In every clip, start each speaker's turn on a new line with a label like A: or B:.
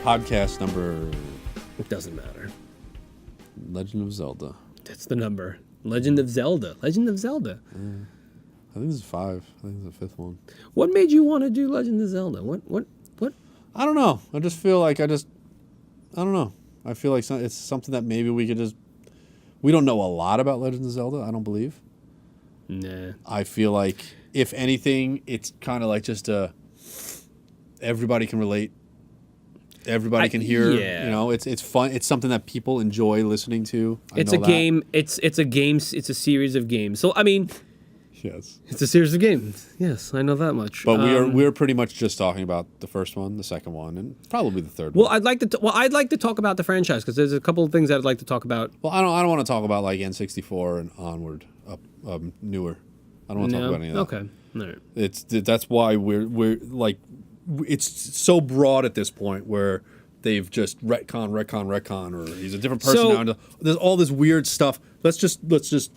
A: Podcast number...
B: It doesn't matter.
A: Legend of Zelda.
B: That's the number. Legend of Zelda. Legend of Zelda.
A: I think this is 5. I think this is the 5th one.
B: What made you want to do Legend of Zelda? What?
A: I don't know. I just feel like I don't know. I feel like it's something that maybe we could just... We don't know a lot about Legend of Zelda, I don't believe.
B: Nah.
A: I feel like, if anything, it's kind of like just everybody can relate. Everybody can hear.
B: Yeah.
A: You know, it's fun. It's something that people enjoy listening to.
B: It's a game. It's a game. It's a series of games. So I mean,
A: yes,
B: it's a series of games. Yes, I know that much.
A: But we're pretty much just talking about the first one, the second one, and probably the third
B: well,
A: one.
B: I'd like to talk about the franchise because there's a couple of things I'd like to talk about.
A: Well, I don't want to talk about like N64 and onward, up newer. I don't want to talk about any of that.
B: Okay, all right.
A: That's why we're like, it's so broad at this point where they've just retcon, or he's a different person now. There's all this weird stuff. Let's just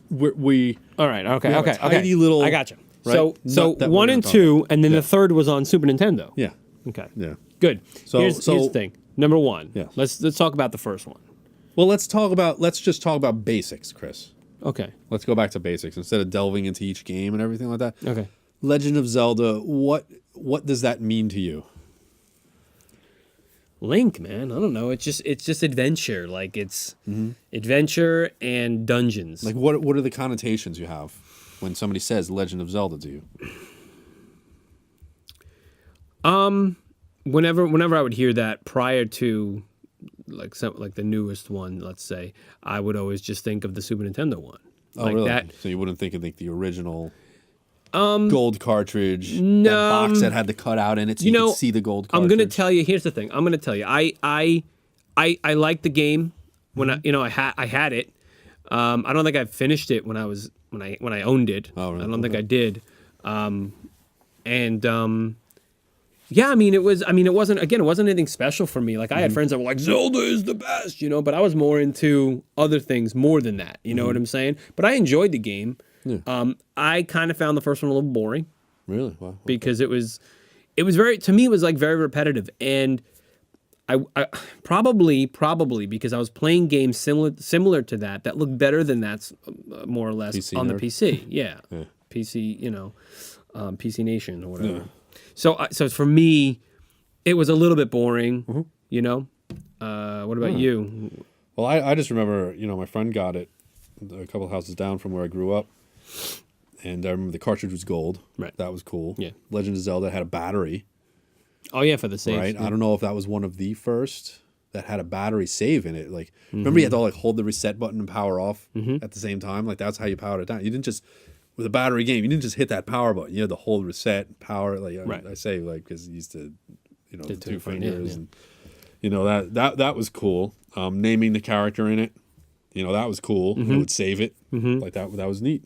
A: we.
B: All right. Okay.
A: We have a tiny little.
B: I got you.
A: Right?
B: So 1 and 2, and then the third was on Super Nintendo.
A: Yeah.
B: Okay.
A: Yeah.
B: Good. Here's the thing. Number 1.
A: Yeah.
B: Let's talk about the first one.
A: Well, let's just talk about basics, Chris.
B: Okay.
A: Let's go back to basics instead of delving into each game and everything like that.
B: Okay.
A: Legend of Zelda. What does that mean to you?
B: Link, man. I don't know. It's just adventure. Like it's adventure and dungeons.
A: Like what are the connotations you have when somebody says Legend of Zelda to you?
B: Whenever I would hear that prior to like the newest one, let's say, I would always just think of the Super Nintendo one.
A: Oh,
B: like
A: really?
B: That.
A: So you wouldn't think of like the original gold cartridge,
B: no,
A: that box that had the cutout in it, so you could see the gold cartridge.
B: I'm gonna tell you. Here's the thing. I'm gonna tell you. I liked the game when I had it. I don't think I finished it when I owned it.
A: Oh, really?
B: I don't think I did. Yeah, I mean, it wasn't anything special for me. Like, I had friends that were like, Zelda is the best, but I was more into other things more than that. You know what I'm saying? But I enjoyed the game. Yeah. I kind of found the first one a little boring.
A: Really? Wow.
B: Because it was very, to me, it was like very repetitive. And I probably because I was playing games similar to that looked better than that's more or less
A: PC
B: on
A: nerd.
B: the PC. Yeah. PC, PC Nation or whatever. Yeah. So for me, it was a little bit boring, What about you?
A: Well, I just remember, my friend got it a couple houses down from where I grew up, and I remember the cartridge was gold. Right. That was cool.
B: Yeah.
A: Legend of Zelda had a battery.
B: Oh, yeah, for the save.
A: Right?
B: Yeah.
A: I don't know if that was one of the first that had a battery save in it. Like, remember you had to like hold the reset button and power off at the same time? Like, that's how you powered it down. You didn't just... With a battery game, you didn't just hit that power button. You had to hold reset, power. Like I say, like because you used to, the two fingers, and that was cool. Naming the character in it, that was cool. It would save it. Like that was neat.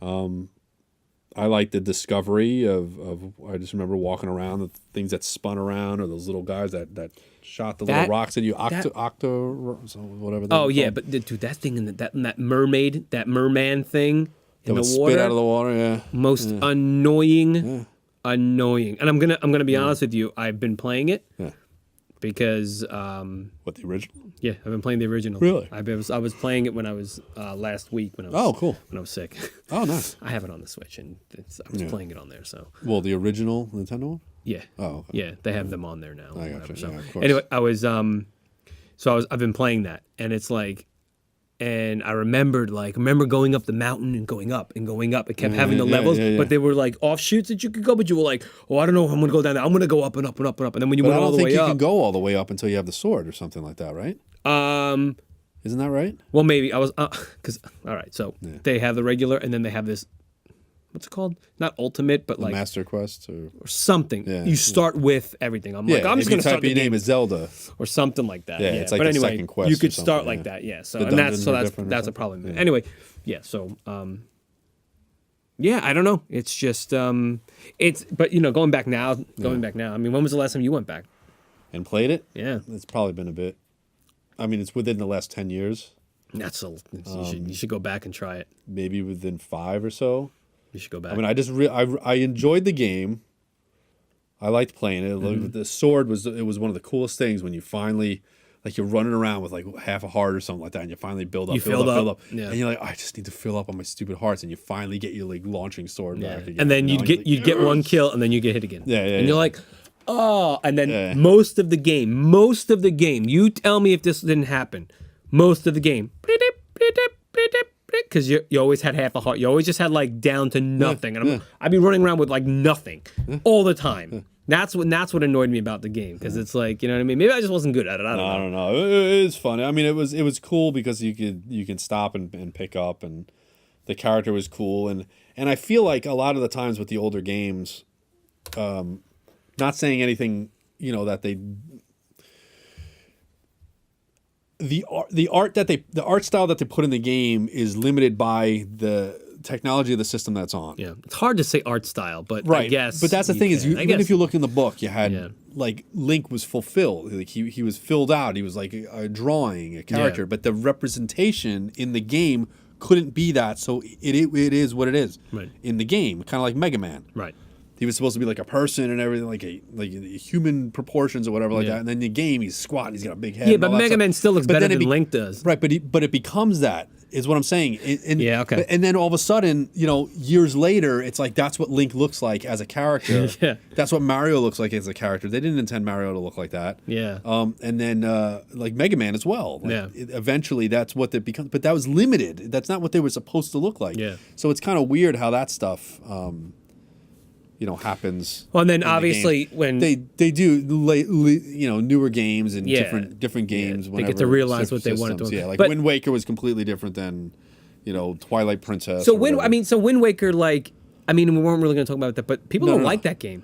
A: I like the discovery of. I just remember walking around the things that spun around, or those little guys that shot the little rocks at you. Whatever.
B: Oh yeah, but dude, that thing in that merman thing. In the water,
A: spit out of the water, yeah.
B: Most annoying. And I'm gonna be honest with you. I've been playing it, because
A: what, the original?
B: Yeah, I've been playing the original.
A: Really?
B: I was playing it when I was last week when I was
A: cool.
B: when I was sick.
A: Oh, nice.
B: I have it on the Switch and I was playing it on there. So
A: the original Nintendo one.
B: Yeah.
A: Oh, okay.
B: Yeah, they have them on there now.
A: I got you.
B: So
A: Yeah, of course.
B: anyway, I've been playing that, and it's like. And I remember going up the mountain and going up and going up. It kept having the levels, but they were like offshoots that you could go. But you were like, I don't know if I'm going to go down there. I'm going to go up and up and up and up. And then when you went all the way up,
A: I don't think you can go all the way up until you have the sword or something like that, right? Isn't that right?
B: Well, maybe I was all right. So they have the regular, and then they have this. What's it called? Not ultimate, but like
A: Master Quest or
B: something. Yeah. You start with everything. I'm like, I'm just going to start.
A: Your name is Zelda
B: or something like that.
A: Yeah, it's like
B: but
A: the
B: anyway,
A: second quest.
B: You could start like that. Yeah. So that's a problem. Yeah. Anyway, yeah. So I don't know. It's just but going back now. I mean, when was the last time you went back
A: and played it?
B: Yeah,
A: it's probably been a bit. I mean, it's within the last 10 years.
B: You should go back and try it.
A: Maybe within 5 or so.
B: You should go back.
A: I mean, I enjoyed the game. I liked playing it. The sword was one of the coolest things when you finally, like, you're running around with like half a heart or something like that, and you finally build up, build up,
B: yeah.
A: and you're like, I just need to fill up on my stupid hearts, and you finally get your like launching sword back again.
B: And then you'd get one kill, and then you get hit again. And you're like, oh, and then most of the game, you tell me if this didn't happen. Most of the game, because you always had half a heart. You always just had like down to nothing, and I'd be running around with like nothing all the time. That's what annoyed me about the game, because it's like, you know what I mean. Maybe I just wasn't good at it. I don't know.
A: It is fun. I mean, it was cool because you can stop and pick up, and the character was cool, and I feel like a lot of the times with the older games, not saying anything, you know, that the art style that they put in the game is limited by the technology of the system that's on.
B: Yeah, it's hard to say art style, but
A: right.
B: I guess.
A: But that's the thing is, even if you look in the book, you had like Link was fulfilled. Like he was filled out. He was like a drawing, a character. But the representation in the game couldn't be that. So it is what it is in the game. Kind of like Mega Man.
B: Right.
A: He was supposed to be like a person and everything, like human proportions or whatever like that. And then in the game, he's squat and he's got a big head.
B: Yeah, but Mega Man still looks better than Link does.
A: Right, but it becomes that, is what I'm saying.
B: Okay.
A: And then all of a sudden, you know, years later, it's like that's what Link looks like as a character. That's what Mario looks like as a character. They didn't intend Mario to look like that.
B: Yeah.
A: And then like Mega Man as well. Like, eventually, that's what it becomes. But that was limited. That's not what they were supposed to look like.
B: Yeah.
A: So it's kind of weird how that stuff. You know, happens.
B: Well, and then obviously when
A: they do, you know, newer games and different games.
B: They get to realize what they wanted to.
A: Yeah, like Wind Waker was completely different than, you know, Twilight Princess.
B: So Wind Waker, like, I mean, we weren't really going to talk about that, but people don't like that game.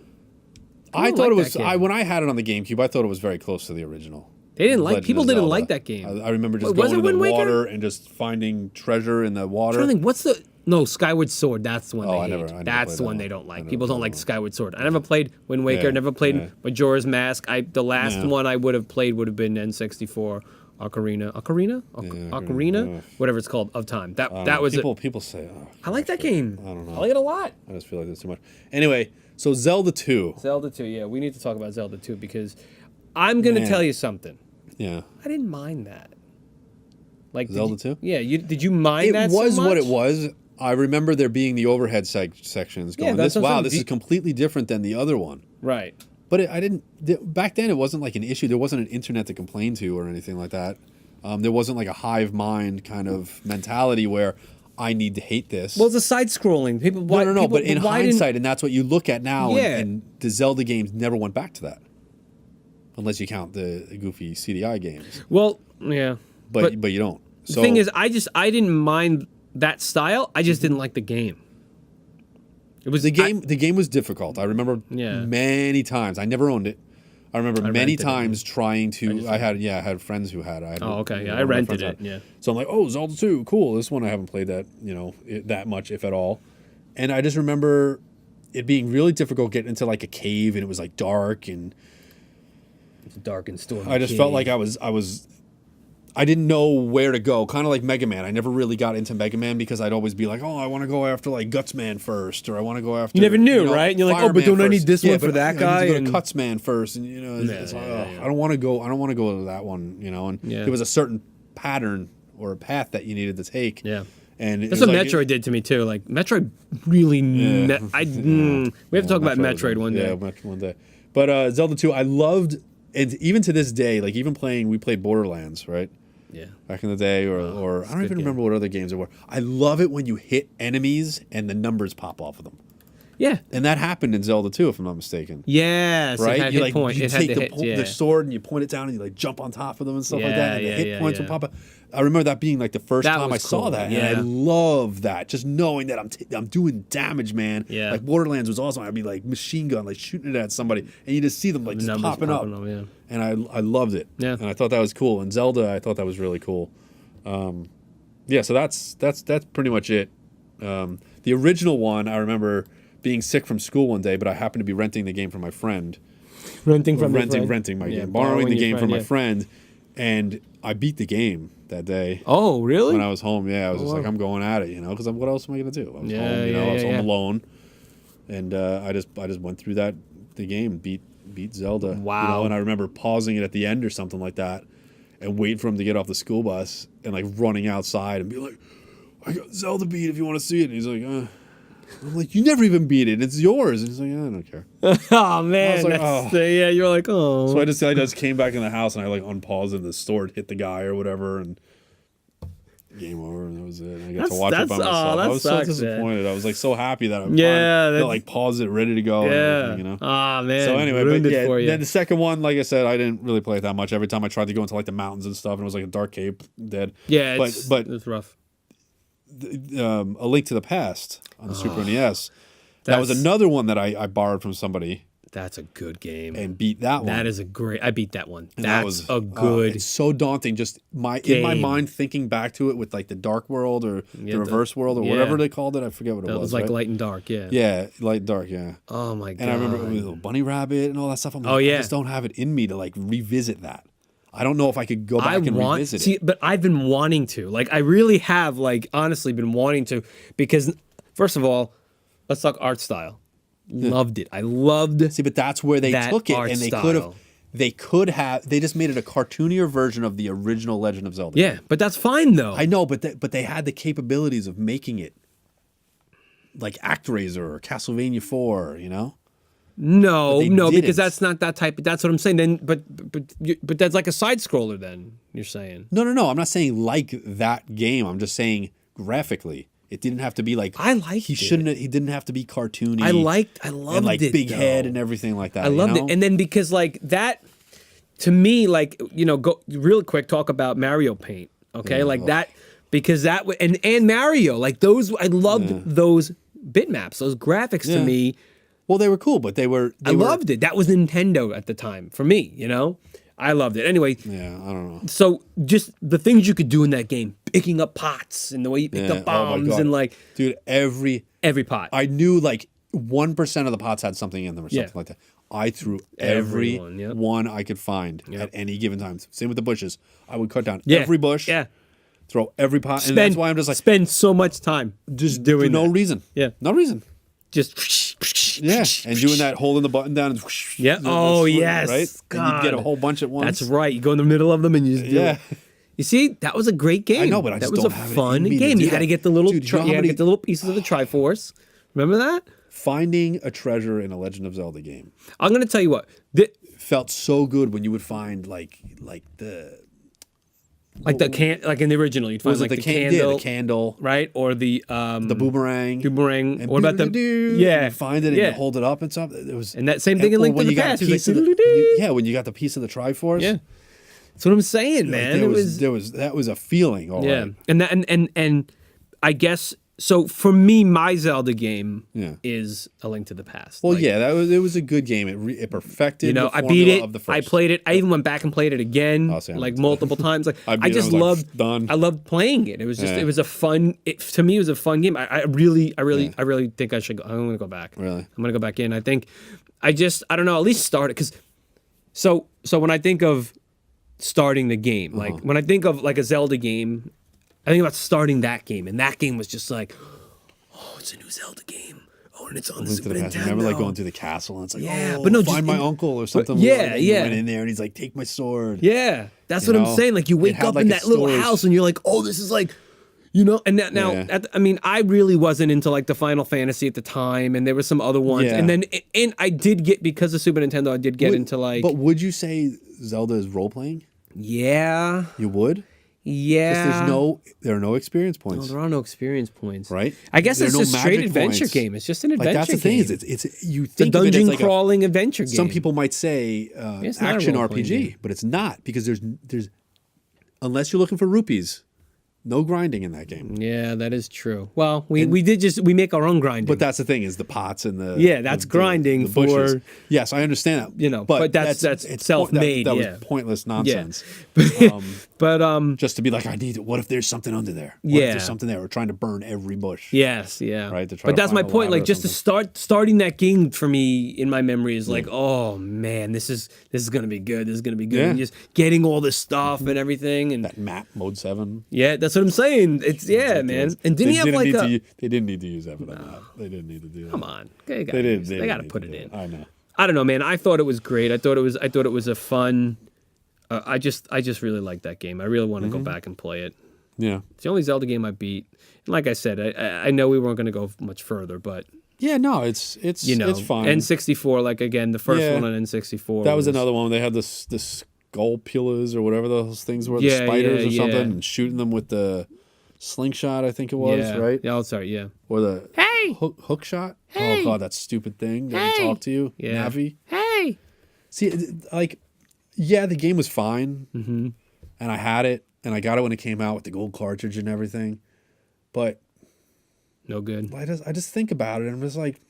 A: I thought it was. When I had it on the GameCube, I thought it was very close to the original.
B: They didn't like. People didn't like that game.
A: I remember just going into the water and just finding treasure in the water.
B: I'm trying to think, what's the. No, Skyward Sword. That's the one they hate.
A: I
B: that's the one they don't like. People don't like Skyward Sword. I never played Wind Waker. Never played Majora's Mask. The last one I would have played would have been N64 Ocarina, whatever it's called, of Time. That was
A: people say. Oh,
B: I like that game.
A: I don't know.
B: I like it a lot.
A: I just feel like there's too much. Anyway, so Zelda 2.
B: Zelda 2. Yeah, we need to talk about Zelda 2 because I'm gonna tell you something.
A: Yeah.
B: I didn't mind that. Like
A: Zelda 2.
B: Yeah. Did you mind that?
A: It was
B: so much?
A: what it was. I remember there being the overhead sections going, this is completely different than the other one.
B: Right.
A: But back then it wasn't like an issue. There wasn't an internet to complain to or anything like that. There wasn't like a hive mind kind of mentality where I need to hate this.
B: Well, it's a side-scrolling.
A: But in hindsight, and that's what you look at now, and the Zelda games never went back to that. Unless you count the goofy CDI games.
B: Well, yeah.
A: But you don't. So,
B: the thing is, I didn't mind that style. I just didn't like the game. It was
A: the game was difficult. I remember many times. I never owned it. I remember many times trying to. I had friends who had.
B: I rented it. Yeah.
A: So I'm like, oh, Zelda 2, cool. This one I haven't played that that much, if at all. And I just remember it being really difficult getting into like a cave, and it was like dark and.
B: It's dark and stormy.
A: I just felt like I didn't know where to go. Kind of like Mega Man. I never really got into Mega Man because I'd always be like, oh, I want to go after like Gutsman first, or I want to go after.
B: You never knew, right? And you're like, oh, but don't I need this one for that guy?
A: I need to go to Cutsman first, and I don't want to go. I don't want to go to that one, And there was a certain pattern or a path that you needed to take.
B: Yeah.
A: And
B: that's what Metroid did to me too. Like Metroid really. We have to talk about Metroid one day.
A: Yeah, one day. But Zelda 2, I loved, and even to this day, like even we played Borderlands, right?
B: Yeah.
A: Back in the day, or I don't even remember what other games there were. I love it when you hit enemies and the numbers pop off of them.
B: Yeah.
A: And that happened in Zelda 2, if I'm not mistaken.
B: Yes.
A: Right? You take the sword and you point it down and you like jump on top of them and stuff like that. And the hit points will pop up. I remember that being like the first time I saw that. Yeah. And I love that. Just knowing that I'm doing damage, man.
B: Yeah.
A: Like Borderlands was awesome. I'd be like machine gun, like shooting it at somebody. And you just see them like just popping up. And I loved it.
B: Yeah.
A: And I thought that was cool. And Zelda, I thought that was really cool. So that's pretty much it. The original one, I remember being sick from school one day, but I happened to be renting the game from my friend.
B: Renting
A: my game. Borrowing the game from my friend. And I beat the game that day.
B: Oh, really?
A: When I was home, I was just like, I'm going at it, because what else am I going to do? I was home, I was home alone. And I just went through that the game, beat Zelda.
B: Wow.
A: You know, and I remember pausing it at the end or something like that, and waiting for him to get off the school bus and like running outside and be like, "I got Zelda beat if you want to see it." And he's like, I'm like, "You never even beat it. It's yours." And he's like, "I don't care."
B: Oh man,
A: like,
B: yeah, you're like, oh.
A: So I just came back in the house and I like unpaused it in the store, hit the guy or whatever, and game over, and that was it. I got to watch it by myself. I was so disappointed. Man. I was like so happy that I like paused it, ready to go.
B: Yeah.
A: You know.
B: Ah man.
A: So anyway, but yeah, then the second one, like I said, I didn't really play it that much. Every time I tried to go into like the mountains and stuff, and it was like a dark cave dead.
B: Yeah,
A: but
B: it's rough.
A: A Link to the Past on the Super NES. That was another one that I borrowed from somebody.
B: That's a good game.
A: And beat that one.
B: That is a great. I beat that one.
A: And
B: That's a good.
A: It's so daunting. Just in my mind, thinking back to it with like the dark world or the reverse world or whatever they called it. I forget what it was.
B: It was like light and dark. Yeah.
A: Yeah, light and dark. Yeah.
B: Oh my god.
A: And I remember with the bunny rabbit and all that stuff. I'm like, I just don't have it in me to like revisit that. I don't know if I could go back and revisit it.
B: But I've been wanting to. Like, I really have, like, honestly been wanting to. Because, first of all, let's talk art style. Loved it. I loved.
A: See, but that's where they took it, and they could have. They just made it a cartoonier version of the original Legend of Zelda.
B: Yeah, but that's fine though.
A: I know, but they had the capabilities of making it like ActRaiser or Castlevania 4. You know.
B: No, because that's not that type. That's what I'm saying. Then, but that's like a side scroller. Then you're saying.
A: No. I'm not saying like that game. I'm just saying graphically. It didn't have to be like he didn't have to be cartoony.
B: I loved and like
A: it, big head and everything like that.
B: I loved it. And then because like that to me, like, you know, go real quick talk about Mario Paint. Okay? That because that and Mario, like those I loved those bitmaps, those graphics to me.
A: Well, they were cool, but I
B: loved it. That was Nintendo at the time for me, you know? I loved it. Anyway.
A: Yeah, I don't know.
B: So just the things you could do in that game, picking up pots and the way you picked up bombs and like.
A: Dude, every pot. I knew like 1% of the pots had something in them or something like that. I threw every one I could find at any given time. Same with the bushes. I would cut down every bush. Yeah. Throw every pot. And that's why I'm just like.
B: Spend so much time just doing
A: no reason.
B: Yeah.
A: No reason.
B: Just
A: and doing that, holding the button down, and
B: yes,
A: right,
B: God.
A: and you get a whole bunch at once.
B: That's right. You go in the middle of them and you just do it. You see, that was a great game.
A: I know, but
B: that was a fun game. You had to get the little, get the little pieces of the Triforce. Remember that?
A: Finding a treasure in a Legend of Zelda game.
B: I'm gonna tell you what.
A: Felt so good when you would find like the
B: like in the original, you'd find like the
A: candle,
B: right, or the
A: boomerang.
B: And what about
A: you find it and you hold it up and stuff. It was
B: and that same thing in Link to the Past.
A: When you got the piece of the Triforce.
B: Yeah, that's what I'm saying, man.
A: That was a feeling. All right.
B: And I guess. So for me, my Zelda game is A Link to the Past.
A: Well, it was a good game. It perfected.
B: I beat it. I played it. I even went back and played it again, multiple times. Like I loved playing it. It was just it was a fun. To me, it was a fun game. I really think I should go. I'm gonna go back.
A: Really,
B: I'm gonna go back in. I think I don't know. At least start it because. So when I think of starting the game, like when I think of like a Zelda game. I think about starting that game, and that game was just like, oh, it's a new Zelda game. Oh, and it's on the Super Nintendo.
A: Remember, like going through the castle, and it's like,
B: but no,
A: find my uncle or something.
B: Yeah.
A: Went in there, and he's like, take my sword.
B: Yeah, that's what I'm saying. Like you wake up in that little house, and you're like, oh, this is like, you know. And now, I mean, I really wasn't into like the Final Fantasy at the time, and there were some other ones, and then I did get because of Super Nintendo, I did get into like.
A: But would you say Zelda is role playing?
B: Yeah,
A: you would.
B: Yeah.
A: There are no experience points.
B: No, there are no experience points.
A: Right?
B: I guess it's a straight adventure game. It's just an adventure game.
A: That's the thing. It's you think
B: the dungeon
A: of it as like
B: crawling adventure game.
A: Some people might say action RPG, but it's not because there's unless you're looking for rupees. No grinding in that game.
B: Yeah, that is true. Well, we make our own grinding.
A: But that's the thing is the pots and the
B: that's grinding
A: the bushes.
B: For
A: yes, I understand that.
B: You know, but that's self-made.
A: That was pointless nonsense.
B: Yeah. But
A: just to be like, I need it. What if there's something under there? What if there's something there? We're trying to burn every bush.
B: Yes, yeah.
A: Right.
B: But that's my point. Like just to starting that game for me in my memory is like, oh man, this is gonna be good. This is gonna be good.
A: Yeah.
B: And just getting all this stuff and everything and
A: that map mode 7.
B: Yeah, that's what I'm saying. It's man. And didn't he have like
A: they didn't need to use that for that map. They didn't need to do that.
B: Come on,
A: they got to put it in. I know.
B: I don't know, man. I thought it was great. I thought it was a fun. I just really like that game. I really want to go back and play it.
A: Yeah.
B: It's the only Zelda game I beat. And like I said, I know we weren't going to go much further, but
A: yeah, no, it's
B: you know,
A: it's fine.
B: N64, like again, the first one on N64.
A: That was another one. They had the skullpulas or whatever those things were, the spiders or something, and shooting them with the slingshot, I think it was, right?
B: Yeah, sorry, yeah.
A: Or the hook shot.
B: Hey!
A: Oh god, that stupid thing that would talk to you.
B: Yeah.
A: Navi.
B: Hey!
A: See, like, yeah, the game was fine, and I had it, and I got it when it came out with the gold cartridge and everything, but
B: no good.
A: I just think about it and was like,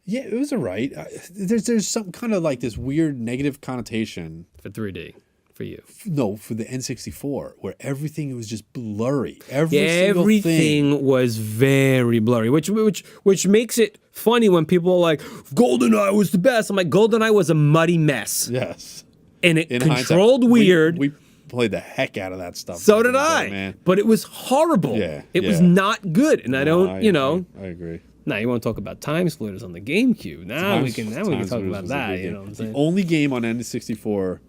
A: yeah, it was alright. There's some kind of like this weird negative connotation
B: for 3D for you.
A: No, for the N64, where everything was just blurry. Everything
B: was very blurry, which makes it funny when people are like, GoldenEye was the best. I'm like, GoldenEye was a muddy mess.
A: Yes.
B: And it controlled weird.
A: We played the heck out of that stuff.
B: So did I.
A: Man.
B: But it was horrible.
A: Yeah.
B: It was not good. And I don't,
A: I agree.
B: Now you want to talk about Time Splitters on the GameCube. Now we can talk about that. You know what I'm saying?
A: The only game on N64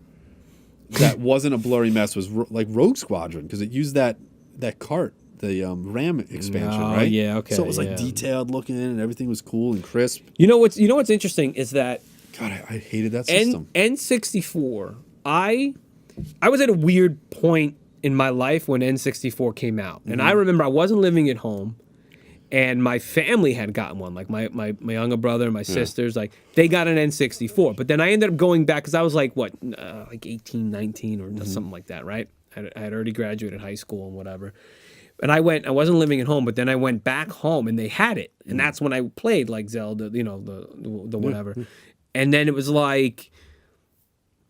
A: that wasn't a blurry mess was like Rogue Squadron, because it used that cart, the RAM expansion, right?
B: Yeah, okay.
A: So it was like detailed looking, and everything was cool and crisp.
B: You know what's interesting is that
A: God, I hated that system.
B: N64. I was at a weird point in my life when N64 came out, and I remember I wasn't living at home. And my family had gotten one, like my younger brother and my sisters, like they got an N64. But then I ended up going back because I was like, like 18, 19 or something like that, right? I had already graduated high school and whatever. And I wasn't living at home, but then I went back home and they had it. And that's when I played like Zelda, you know, the whatever. And then it was like,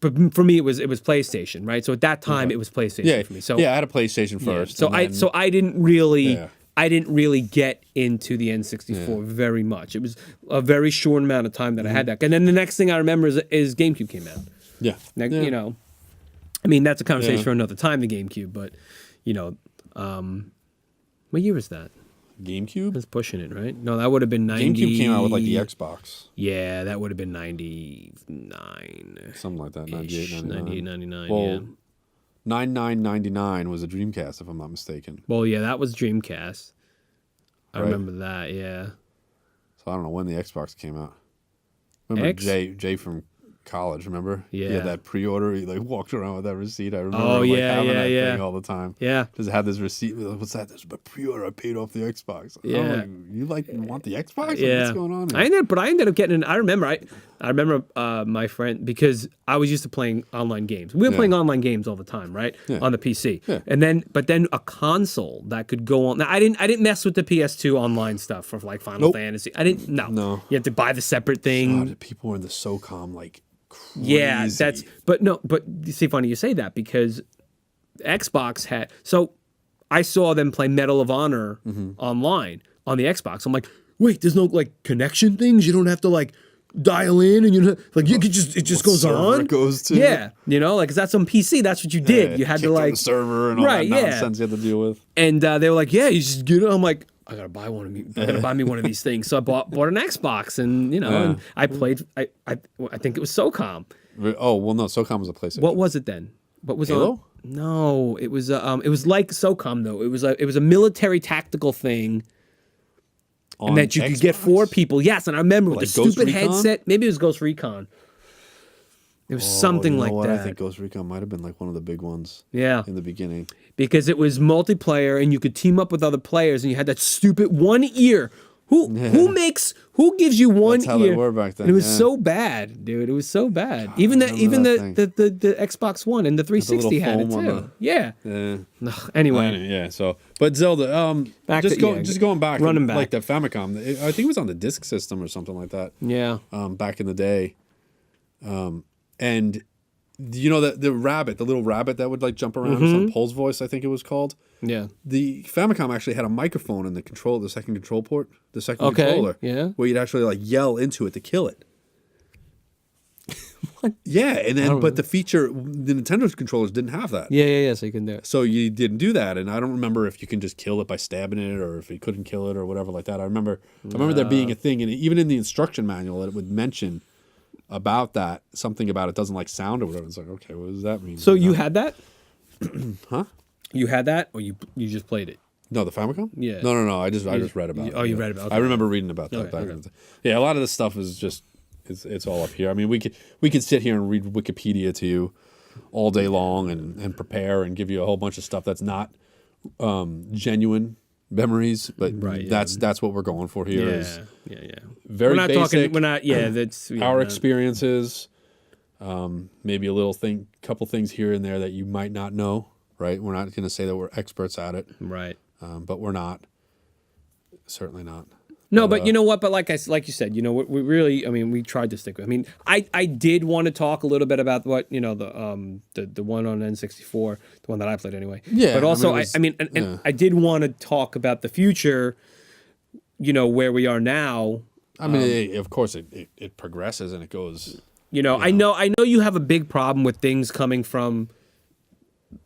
B: but for me it was PlayStation, right? So at that time it was PlayStation for me. So
A: I had a PlayStation first.
B: So I didn't really. Yeah. I didn't really get into the N64 very much. It was a very short amount of time that I had that. And then the next thing I remember is GameCube came out.
A: Yeah.
B: You know, I mean, that's a conversation for another time, the GameCube. But, you know, what year was that?
A: GameCube?
B: That's pushing it, right? No, that would have been 90.
A: GameCube came out with like the Xbox.
B: Yeah, that would have been 99.
A: Something like that, 98,
B: 99,
A: well,
B: yeah.
A: 99.99 was a Dreamcast, if I'm not mistaken.
B: Well, yeah, that was Dreamcast. I remember that, yeah.
A: So I don't know when the Xbox came out. Remember Jay from college, remember?
B: Yeah.
A: He had that pre-order. He like walked around with that receipt. I remember having that thing all the time.
B: Yeah.
A: Just had this receipt. What's that? There's a pre-order. I paid off the Xbox.
B: Yeah.
A: You want the Xbox?
B: Yeah.
A: What's going on here?
B: I ended up getting I remember my friend, because I was used to playing online games. We were playing online games all the time, right? Yeah. On the PC. Yeah. But then a console that could go on. Now I didn't mess with the PS2 online stuff for like Final Fantasy. I didn't. No. You have to buy the separate thing.
A: God, people were in the SOCOM like crazy.
B: Yeah, but you see, funny you say that, because Xbox had, so I saw them play Medal of Honor online on the Xbox. I'm like, wait, there's no like connection things. You don't have to like dial in, and it just goes on.
A: It goes to
B: you know, like 'cause that's on PC. That's what you did. You had to like
A: the server and all that nonsense you had to deal with.
B: And they were like, yeah, you just get it. I'm like, I gotta buy one of me. I gotta buy me one of these things. So I bought an Xbox, and and I played. I think it was SOCOM.
A: Oh well, no, SOCOM was a PlayStation.
B: What was it then? What was
A: Halo?
B: on? No, it was like SOCOM though. It was a military tactical thing. And that you could get 4 people. Yes, and I remember with the stupid headset. Maybe it was Ghost Recon. It was something like that.
A: I think Ghost Recon might have been like one of the big ones.
B: Yeah.
A: In the beginning.
B: Because it was multiplayer, and you could team up with other players, and you had that stupid one ear. Who gives you one
A: That's how
B: ear?
A: they were back then.
B: And it was so bad, dude. It was so bad. God, even the Xbox One and the 360 had it too. Yeah. Anyway.
A: Yeah. So, but Zelda, just going back,
B: running back,
A: like the Famicom. I think it was on the disk system or something like that.
B: Yeah.
A: Back in the day, and you know the little rabbit that would like jump around, some Pulse Voice, I think it was called.
B: Yeah.
A: The Famicom actually had a microphone in the second control port, the second controller.
B: Yeah.
A: Where you'd actually like yell into it to kill it. What? Yeah, and then but the Nintendo controllers didn't have that.
B: Yeah. So you can do it.
A: So you didn't do that, and I don't remember if you can just kill it by stabbing it, or if you couldn't kill it, or whatever like that. I remember there being a thing, and even in the instruction manual, that it would mention about that. Something about it doesn't like sound or whatever. It's like, okay, what does that mean?
B: So you had that?
A: Huh?
B: You had that, or you just played it?
A: No, the Famicom?
B: Yeah.
A: No. I just read about it.
B: Oh, you read about it. Okay.
A: I remember reading about that. Back in the day. Yeah, a lot of this stuff is just it's all up here. I mean, we could sit here and read Wikipedia to you all day long and prepare and give you a whole bunch of stuff that's not genuine memories, but that's what we're going for here.
B: Yeah.
A: Very
B: we're not
A: basic.
B: Talking, we're not. Yeah, that's
A: our experiences. Maybe a couple things here and there that you might not know. Right, we're not going to say that we're experts at it.
B: Right,
A: but we're not. Certainly not.
B: No, but you know what? But like you said, you know, we really. I mean, we tried to stick with. I mean, I did want to talk a little bit about what the one on N64, the one that I played anyway.
A: Yeah.
B: But also, and I did want to talk about the future. You know, where we are now.
A: I mean, of course, it progresses and it goes.
B: I know you have a big problem with things coming from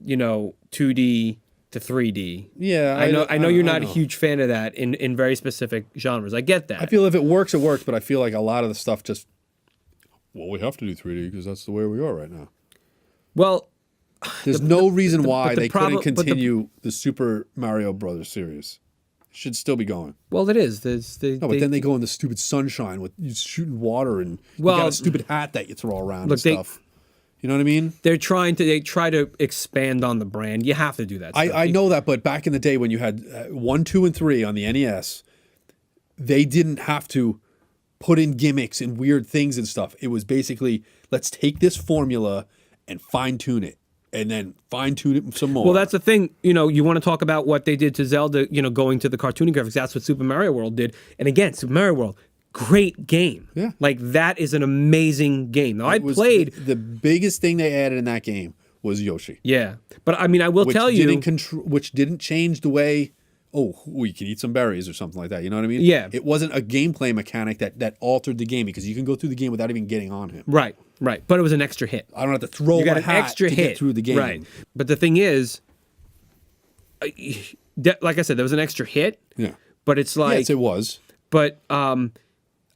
B: 2D to 3D.
A: Yeah,
B: I know you're not a huge fan of that in very specific genres. I get that.
A: I feel if it works, it works, but I feel like a lot of the stuff just, we have to do 3D because that's the way we are right now.
B: Well,
A: there's no reason why they couldn't continue the Super Mario Brothers series. It should still be going.
B: Well, it is.
A: But then they go in the stupid sunshine with you shooting water and you got a stupid hat that you throw around and stuff. You know what I mean?
B: They try to expand on the brand. You have to do that.
A: I know that, but back in the day when you had 1, 2, and 3 on the NES, they didn't have to put in gimmicks and weird things and stuff. It was basically, let's take this formula and fine tune it, and then fine tune it some more.
B: Well, that's the thing. You want to talk about what they did to Zelda. Going to the cartoony graphics. That's what Super Mario World did. And again, Super Mario World. Great game.
A: Yeah.
B: Like, that is an amazing game. Now, I played...
A: The biggest thing they added in that game was Yoshi.
B: Yeah. But, I mean, I will tell you...
A: Which didn't change the way, you can eat some berries or something like that. You know what I mean?
B: Yeah.
A: It wasn't a gameplay mechanic that altered the game because you can go through the game without even getting on him.
B: Right. But it was an extra hit.
A: I don't have to throw my hat to get through the game.
B: Right. But the thing is, like I said, there was an extra hit.
A: Yeah.
B: But it's like...
A: Yes, it was.
B: But...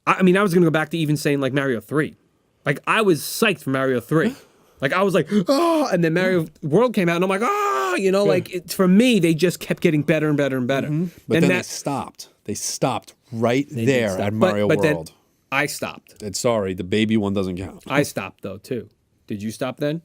B: I mean, I was going to go back to even saying, like, Mario 3. Like, I was psyched for Mario 3. Like, I was like, oh, and then Mario World came out, and I'm like, oh, for me, they just kept getting better and better and better.
A: Mm-hmm. But then they stopped. They stopped right there at Mario
B: but
A: World.
B: Then I stopped.
A: And sorry, the baby one doesn't count.
B: I stopped, though, too. Did you stop then?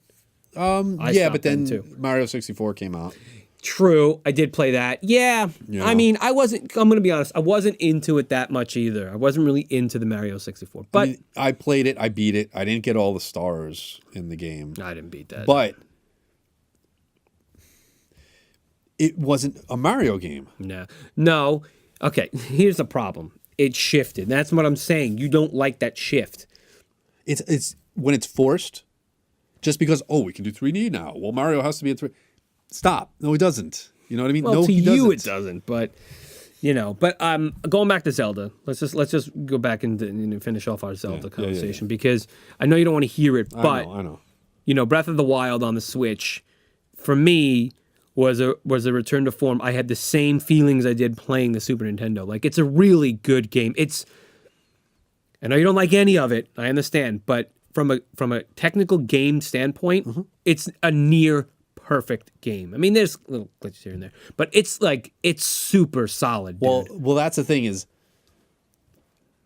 A: But then Mario 64 came out.
B: True, I did play that. Yeah, I mean, I'm going to be honest, I wasn't into it that much either. I wasn't really into the Mario 64. But
A: I played it, I beat it. I didn't get all the stars in the game.
B: I didn't beat that.
A: But it wasn't a Mario game.
B: No. Okay, here's the problem. It shifted. That's what I'm saying. You don't like that shift.
A: It's when it's forced, just because, we can do 3D now. Well, Mario has to be in 3D. Stop. No, he doesn't. You know what I mean?
B: Well,
A: no,
B: to
A: he
B: you
A: doesn't.
B: it doesn't, but going back to Zelda. Let's just go back and finish off our Zelda conversation because I know you don't want to hear it, but
A: I know.
B: Breath of the Wild on the Switch for me was a return to form. I had the same feelings I did playing the Super Nintendo. Like, it's a really good game. I know you don't like any of it. I understand, but from a technical game standpoint, it's a near perfect game. I mean, there's little glitches here and there, but it's super solid. Dude.
A: Well, that's the thing is,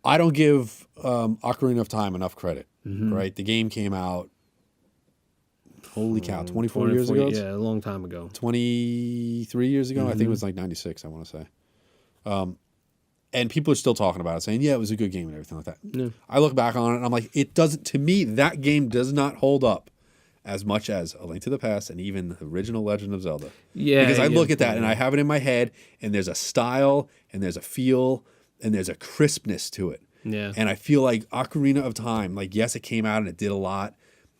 A: I don't give Ocarina of Time enough credit. Right, the game came out. Holy cow, 24 years ago.
B: Yeah, a long time ago.
A: 23 years ago. I think it was like 96. I want to say. And people are still talking about it, saying, "Yeah, it was a good game and everything like that." Yeah. I look back on it and I'm like, it doesn't. To me, that game does not hold up as much as A Link to the Past and even the original Legend of Zelda.
B: Yeah.
A: Because I look at that and I have it in my head and there's a style and there's a feel and there's a crispness to it.
B: Yeah.
A: And I feel like Ocarina of Time, like, yes, it came out and it did a lot,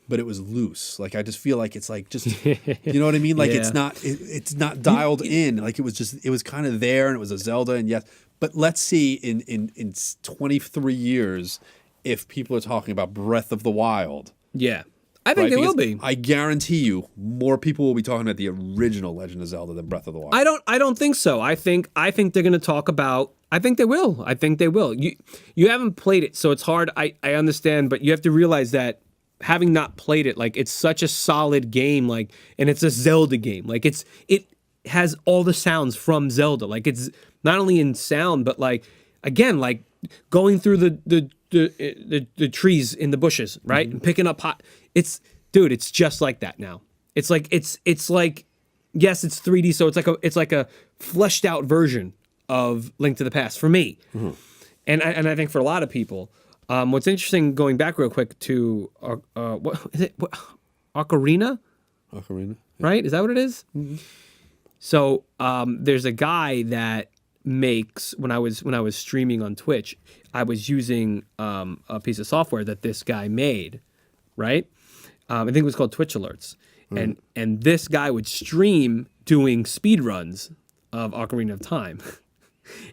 A: but it was loose. Like, I just feel like it's like just, you know what I mean? Like, it's not dialed in. Like, it was kind of there and it was a Zelda and yes. But let's see in 23 years if people are talking about Breath of the Wild.
B: Yeah. I think they will
A: Because
B: be.
A: I guarantee you, more people will be talking about the original Legend of Zelda than Breath of the Wild.
B: I don't think so. I think they're going to talk about. I think they will. I think they will. You haven't played it, so it's hard. I understand, but you have to realize that having not played it, like it's such a solid game, like, and it's a Zelda game. Like it has all the sounds from Zelda. Like it's not only in sound, but like again, like going through the trees in the bushes, right, and picking up hot. It's just like that now. It's like yes, it's 3D, so it's like a fleshed out version of Link to the Past for me, and I think for a lot of people. What's interesting, going back real quick to what is it? Ocarina, right? Is that what it is? Mm-hmm. So there's a guy that makes when I was streaming on Twitch, I was using a piece of software that this guy made, right? I think it was called Twitch Alerts, and this guy would stream doing speed runs of Ocarina of Time,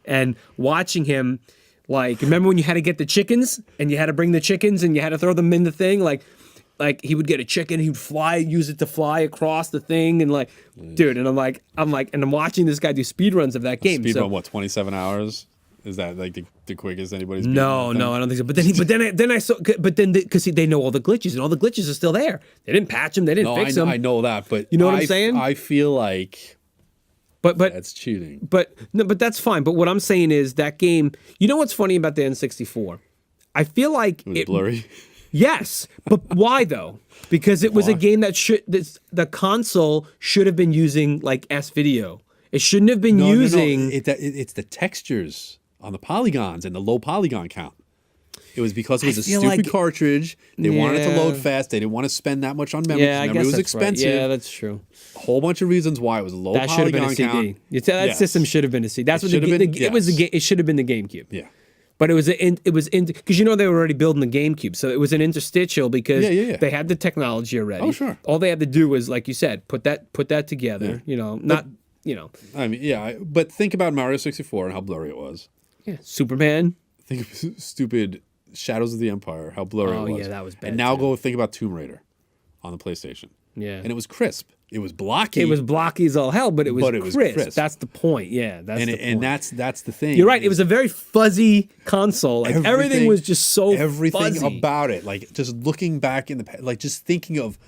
B: and watching him, like, remember when you had to get the chickens and you had to bring the chickens and you had to throw them in the thing, like he would get a chicken, he'd use it to fly across the thing, and like, dude, and I'm watching this guy do speed runs of that game.
A: Speed run, what, 27 hours? Is that like the quickest anybody's beaten?
B: No, I don't think so. But then I saw, because they know all the glitches, and all the glitches are still there. They didn't patch them, they didn't fix them.
A: I know that, but
B: you know what I'm saying?
A: I feel like
B: but
A: that's cheating.
B: But that's fine. But what I'm saying is that game. You know what's funny about the N64? I feel like
A: it was blurry.
B: Yes, but why though? Because it was a game that the console should have been using like S-Video. It shouldn't have been using.
A: No. It's the textures on the polygons and the low polygon count. It was because it was a stupid cartridge. They wanted it to load fast. They didn't want to spend that much on memory.
B: Yeah, I guess
A: it was
B: that's
A: expensive.
B: Right. Yeah, that's true.
A: A whole bunch of reasons why it was a low
B: that
A: polygon
B: should have been a CD.
A: count.
B: That system should have been a CD. That's what it was. It should have been the GameCube.
A: Yeah.
B: But it was because they were already building the GameCube, so it was an interstitial because they had the technology already.
A: Oh, sure.
B: All they had to do was, like you said, put that together. Yeah.
A: I mean, yeah, but think about Mario 64 and how blurry it was.
B: Yeah, Superman.
A: Think of stupid Shadows of the Empire, how blurry it was.
B: Oh yeah, that was bad.
A: And now go think about Tomb Raider on the PlayStation.
B: Yeah.
A: And it was crisp. It was blocky.
B: It was blocky as all hell, but it was crisp. That's the point. Yeah, that's the point.
A: And that's the thing.
B: You're right. It was a very fuzzy console. Like everything was just so
A: everything
B: fuzzy.
A: about it. Like just looking back in just thinking of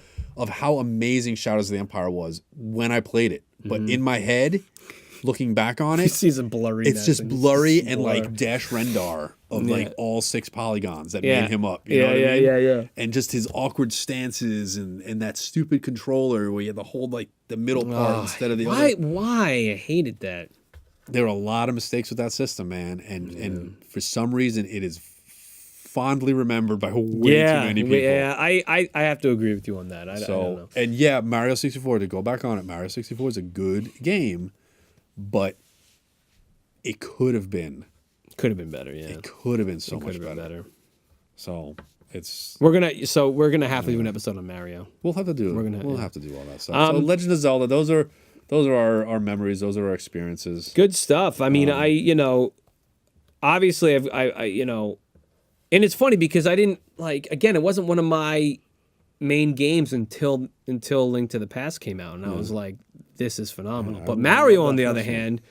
A: how amazing Shadows of the Empire was when I played it. But in my head, looking back on it,
B: you see some blurry.
A: It's just blurry and like Dash Rendar of like all 6 polygons that made him up. You know what I mean?
B: Yeah.
A: And just his awkward stances and that stupid controller where you had to hold like the middle part instead of the other.
B: Why? I hated that.
A: There were a lot of mistakes with that system, man. And for some reason, it is fondly remembered by way too many people.
B: Yeah, I have to agree with you on that. I don't know.
A: And yeah, Mario 64, to go back on it, Mario 64 is a good game, but it could have been.
B: Could have been better, yeah.
A: It could have been so much better. So
B: we're gonna have to do an episode on Mario.
A: We'll have to do We'll have to do all that stuff. So Legend of Zelda, those are our memories, those are our experiences.
B: Good stuff. I mean, obviously and it's funny because I didn't it wasn't one of my main games until Link to the Past came out, and I was like, this is phenomenal. But Mario, on the other hand,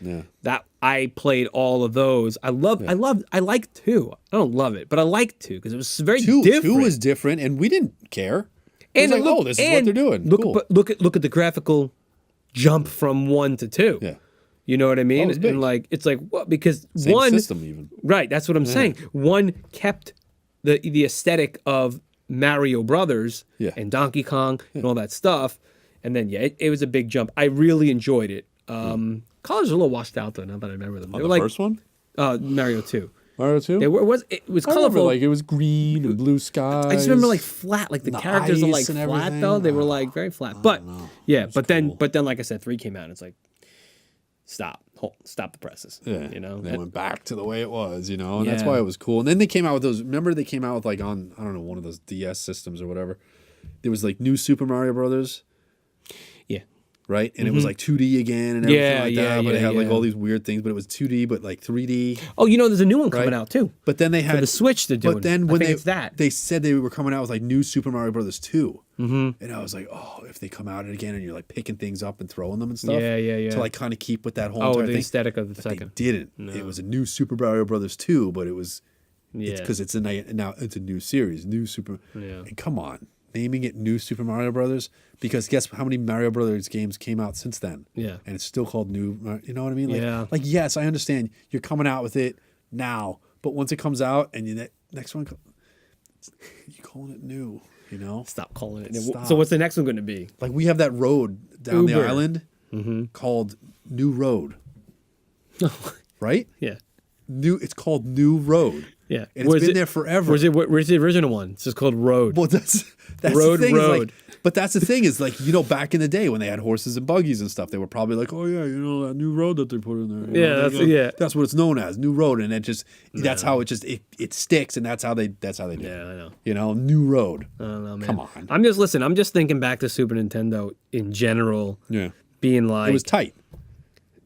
B: that I played all of those. I liked 2. I don't love it, but I liked 2 because it was very different.
A: 2 was different, and we didn't care. It was like, this is what they're doing.
B: But look at the graphical jump from 1 to 2.
A: Yeah.
B: You know what I mean? And it's like what? Because
A: same
B: 1
A: system even.
B: Right, that's what I'm saying. 1 kept the aesthetic of Mario Brothers and Donkey Kong and all that stuff. And then, it was a big jump. I really enjoyed it. Colors are a little washed out, though, now that I remember them.
A: They were first one?
B: Mario 2.
A: Mario 2?
B: It was colorful.
A: Like it was green and blue skies.
B: I just remember flat. Like the characters are flat, though. They were very flat. But, then, like I said, 3 came out and it's like, stop the presses.
A: Yeah. They went back to the way it was, and
B: Yeah.
A: that's why it was cool. And then they came out with those. Remember, they came out with on I don't know, one of those DS systems or whatever. There was new Super Mario Brothers.
B: Yeah.
A: right? And it was like 2D again and everything like that. But it had like
B: yeah.
A: all these weird things. But it was 2D, but like 3D.
B: Oh, you know, there's a new one coming out too.
A: But then they had
B: For the Switch. They're doing.
A: But then when
B: it's that.
A: they said they were coming out with like new Super Mario Brothers 2. And I was like, oh, if they come out again and you're like picking things up and throwing them and stuff.
B: Yeah.
A: To like kind of keep with that whole
B: Oh,
A: entire
B: the
A: thing.
B: aesthetic of the
A: But
B: second.
A: They didn't.
B: No.
A: It was a new Super Mario Brothers 2, but it was
B: Yeah.
A: because it's now it's a new series, new Super.
B: Yeah.
A: And come on, naming it New Super Mario Brothers, because guess how many Mario Brothers games came out since then?
B: Yeah.
A: And it's still called New. You know what I mean? Like,
B: Yeah.
A: Like yes, I understand you're coming out with it now, but once it comes out and next one, you calling it new. You know?
B: Stop calling it.
A: Stop.
B: So what's the next one going to be?
A: Like we have that road down
B: Uber.
A: the island called New Road, right?
B: Yeah.
A: It's called New Road.
B: Yeah.
A: And it's been there forever.
B: Where's the original one? It's just called Road.
A: Well, that's
B: Road,
A: the thing. Is
B: Road.
A: like, but that's the thing is like, you know, back in the day when they had horses and buggies and stuff, they were probably like, oh yeah, you know, that new road that they put in there. You know, that's what it's known as, New Road, and it just that's how it sticks, and that's how they do.
B: Yeah, I know.
A: You know, New Road.
B: I don't know, man.
A: Come on.
B: I'm just thinking back to Super Nintendo in general.
A: Yeah,
B: Being like
A: it was tight.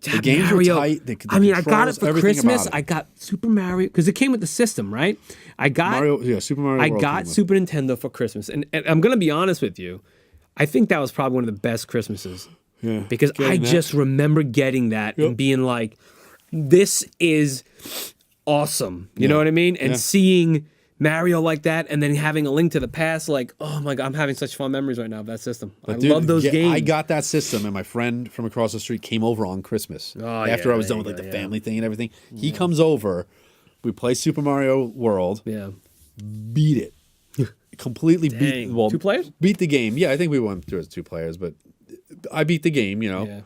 A: The games
B: Mario,
A: were tight.
B: I mean, I got it
A: controls,
B: for
A: everything
B: Christmas.
A: about it.
B: I got Super Mario because it came with the system, right?
A: Super Mario.
B: I
A: World
B: got
A: came with
B: Super Nintendo for Christmas, and I'm gonna be honest with you. I think that was probably one of the best Christmases.
A: Yeah,
B: Because I just remember getting that and being like, "This is awesome." You know what I mean? And seeing Mario like that, and then having A Link to the Past, like, oh my god, I'm having such fun memories right now of that system. I love those games.
A: I got that system, and my friend from across the street came over on Christmas after I was done with like the family thing and everything. He comes over, we play Super Mario World, beat it, completely beat. Well,
B: 2 players?
A: Beat the game. Yeah, I think we went through as 2 players, but I beat the game. You know,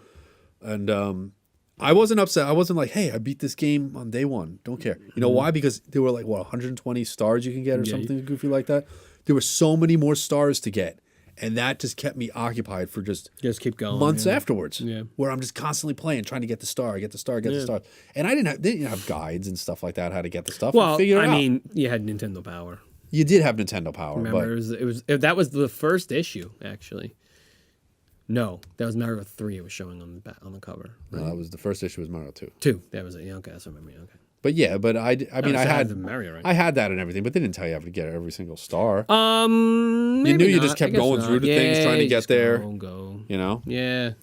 A: and I wasn't upset. I wasn't like, hey, I beat this game on day 1. Don't care. You know why? Because there were like, 120 stars you can get or something goofy like that. There were so many more stars to get. And that just kept me occupied for just
B: keep going
A: months afterwards.
B: Yeah.
A: Where I'm just constantly playing, trying to get the star, get the star. And they didn't have guides and stuff like that, how to get the stuff.
B: Well,
A: Figure it
B: I
A: out.
B: mean, you had Nintendo Power.
A: You did have Nintendo Power.
B: Remember, that was the first issue, actually. No, that was Mario 3 it was showing on the cover.
A: Right? No, that was the first issue was Mario 2.
B: 2. That was it. Yeah, okay, that's what I remember. Okay.
A: But yeah, but I mean, I had
B: the Mario, right?
A: I had that and everything, but they didn't tell you how to get every single star.
B: Maybe
A: you knew you
B: not.
A: just kept
B: I guess
A: going
B: not.
A: through the things, trying to get there.
B: Go.
A: You know,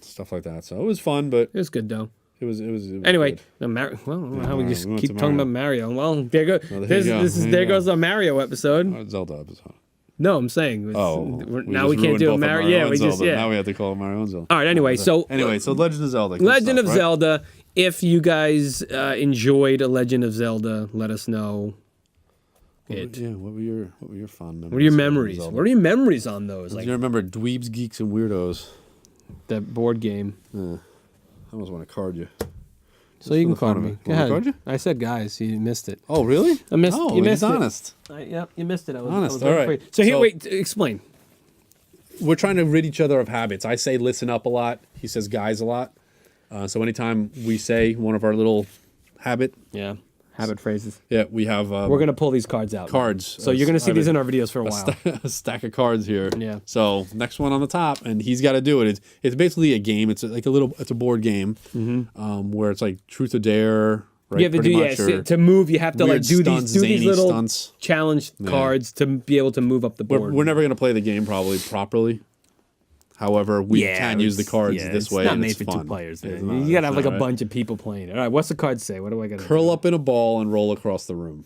B: stuff
A: like that. So it was fun, but
B: it was good though.
A: It was
B: anyway.
A: Good.
B: How we just keep talking about Mario. Well, there goes. There goes a Mario episode.
A: Zelda episode.
B: No, I'm saying. Now we can't do a Mario.
A: Yeah, we just Now we have to call it Mario and Zelda.
B: All right. Anyway, so
A: Legend of Zelda.
B: Legend of Zelda. If you guys enjoyed a Legend of Zelda, let us know.
A: What were your fond memories?
B: What are your memories? What are your memories on those?
A: Like, you remember Dweebs, Geeks, and Weirdos?
B: That board game.
A: I almost want to card you.
B: So you can card me. Go ahead.
A: Card you?
B: I said, guys, you missed it.
A: Oh, really?
B: I missed.
A: Oh,
B: you missed
A: he's
B: it.
A: honest.
B: Yep, you missed it. I was
A: honest.
B: All right. So here, wait. Explain.
A: We're trying to rid each other of habits. I say listen up a lot. He says guys a lot. So anytime we say one of our little habit
B: phrases.
A: Yeah, we have.
B: We're gonna pull these cards out.
A: Cards.
B: So you're gonna see these in our videos for a while.
A: A stack of cards here.
B: Yeah.
A: So next one on the top, and he's got to do it. It's basically a game. It's like it's a board game, where it's like truth or dare. Right?
B: You have to do to move. You have to like do these little
A: stunts.
B: challenge cards to be able to move up the board.
A: We're never gonna play the game probably properly. However, we can use the cards this way.
B: It's not
A: and
B: made
A: it's
B: for
A: fun.
B: 2 players. Man. You gotta have like a bunch of people playing it. All right, what's the card say? What do I gotta
A: curl up in a ball and roll across the room?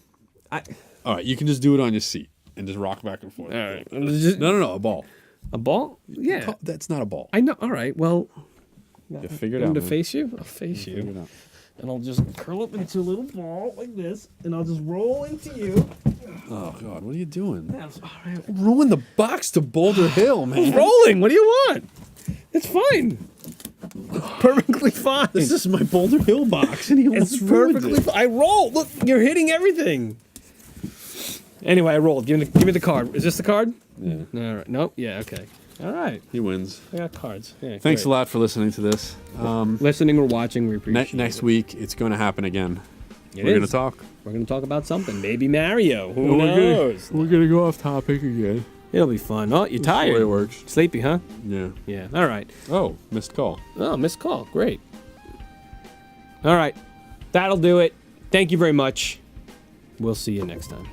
A: All right, you can just do it on your seat and just rock back and forth.
B: All right.
A: No, a ball.
B: A ball? Yeah.
A: That's not a ball.
B: I know. All right. Well,
A: you figure it out.
B: To face you? I'll face you. And I'll just curl up into a little ball like this, and I'll just roll into you.
A: Oh God, what are you doing?
B: All right.
A: Ruin the box to Boulder Hill, man.
B: I'm rolling. What do you want? It's fine. It's perfectly fine.
A: This is my Boulder Hill box, and
B: it's perfectly fine. I rolled. Look, you're hitting everything. Anyway, I rolled. Give me the card. Is this the card?
A: Yeah.
B: All right. Nope. Yeah. Okay. All right.
A: He wins.
B: I got cards. Yeah,
A: Thanks a lot for listening to this.
B: Listening or watching, we appreciate it.
A: Next week, it's going to happen again. We're going to talk.
B: We're going to talk about something. Maybe Mario. Who knows?
A: We're going to go off topic again.
B: It'll be fun. Oh, you're
A: That's the way
B: tired.
A: it works.
B: Sleepy, huh?
A: Yeah.
B: Yeah. All right.
A: Oh, missed call.
B: Oh, missed call. Great. All right. That'll do it. Thank you very much. We'll see you next time.